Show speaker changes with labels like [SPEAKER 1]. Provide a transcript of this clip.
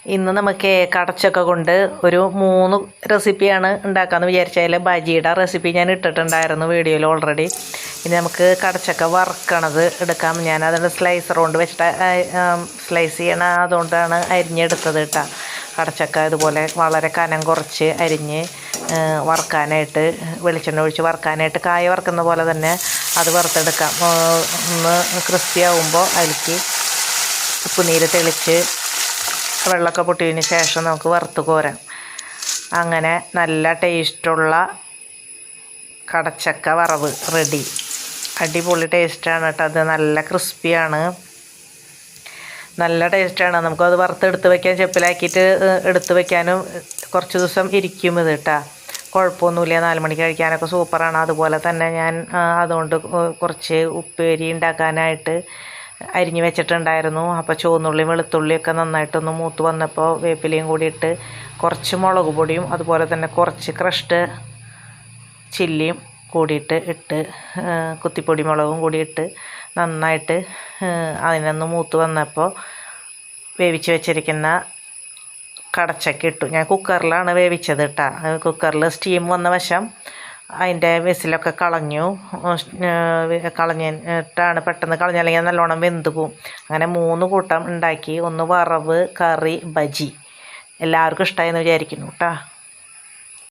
[SPEAKER 1] ഇന്ന് നമുക്ക് കടച്ചക്ക കൊണ്ട് ഒരു 3 റെസിപ്പിയാണ് ഉണ്ടാക്കാമെന്ന് വിചാരിച്ചാൽ ബജിയുടെ റെസിപ്പി ഞാൻ ഇട്ടിട്ടുണ്ടായിരുന്നു വീഡിയോയിൽ ഓൾറെഡി. ഇനി നമുക്ക് കടച്ചക്ക വറുക്കണത് എടുക്കാം. ഞാൻ അതിൻ്റെ സ്ലൈസർ കൊണ്ട് വെച്ചിട്ട് സ്ലൈസ് ചെയ്യണ അതുകൊണ്ടാണ് അരിഞ്ഞെടുത്തത് കേട്ടോ. കടച്ചക്ക ഇതുപോലെ വളരെ കനം കുറച്ച് അരിഞ്ഞ് വറുക്കാനായിട്ട് വെളിച്ചെണ്ണ ഒഴിച്ച് വറുക്കാനായിട്ട് കായ വറുക്കുന്ന പോലെ തന്നെ അത് വറുത്തെടുക്കാം. ഒന്ന് ക്രിസ്പി ആകുമ്പോൾ അതിലേക്ക് ഉപ്പുനീര് തെളിച്ച് വെള്ളമൊക്കെ പൊട്ടിയതിന് ശേഷം നമുക്ക് വറുത്ത് കോരാം. അങ്ങനെ നല്ല ടേസ്റ്റുള്ള കടച്ചക്ക വറവ് റെഡി. അടിപൊളി ടേസ്റ്റാണ് കേട്ടോ. അത് നല്ല ക്രിസ്പിയാണ്, നല്ല ടേസ്റ്റാണ്. നമുക്കത് വറുത്തെടുത്ത് വയ്ക്കാൻ ചെപ്പിലാക്കിയിട്ട് എടുത്ത് വയ്ക്കാനും കുറച്ച് ദിവസം ഇരിക്കും ഇത് കേട്ടോ. കുഴപ്പമൊന്നുമില്ല, 4 മണിക്ക് കഴിക്കാനൊക്കെ സൂപ്പറാണ്. അതുപോലെ തന്നെ ഞാൻ അതുകൊണ്ട് കുറച്ച് ഉപ്പേരി ഉണ്ടാക്കാനായിട്ട് അരിഞ്ഞ് വെച്ചിട്ടുണ്ടായിരുന്നു. അപ്പോൾ ചുവന്നുള്ളിയും വെളുത്തുള്ളിയൊക്കെ നന്നായിട്ടൊന്ന് മൂത്ത് വന്നപ്പോൾ വേപ്പിലയും കൂടി ഇട്ട് കുറച്ച് മുളക് പൊടിയും അതുപോലെ തന്നെ കുറച്ച് ക്രഷ്ഡ് ചില്ലിയും കൂടിയിട്ട് ഇട്ട് കുത്തിപ്പൊടി മുളകും കൂടി ഇട്ട് നന്നായിട്ട് അതിനൊന്ന് മൂത്ത് വന്നപ്പോൾ വേവിച്ച് വെച്ചിരിക്കുന്ന കടച്ചക്ക ഇട്ടു. ഞാൻ കുക്കറിലാണ് വേവിച്ചത് കേട്ടോ. കുക്കറിൽ സ്റ്റീം വന്ന വശം അതിൻ്റെ വിസിലൊക്കെ കളഞ്ഞിട്ടാണ് പെട്ടെന്ന് കളഞ്ഞല്ലെങ്കിൽ നല്ലോണം വെന്ത് പോവും. അങ്ങനെ 3 കൂട്ടം ഉണ്ടാക്കി. ഒന്ന് വറവ്, കറി, ബജി. എല്ലാവർക്കും ഇഷ്ടമായെന്ന് വിചാരിക്കുന്നു കേട്ടോ.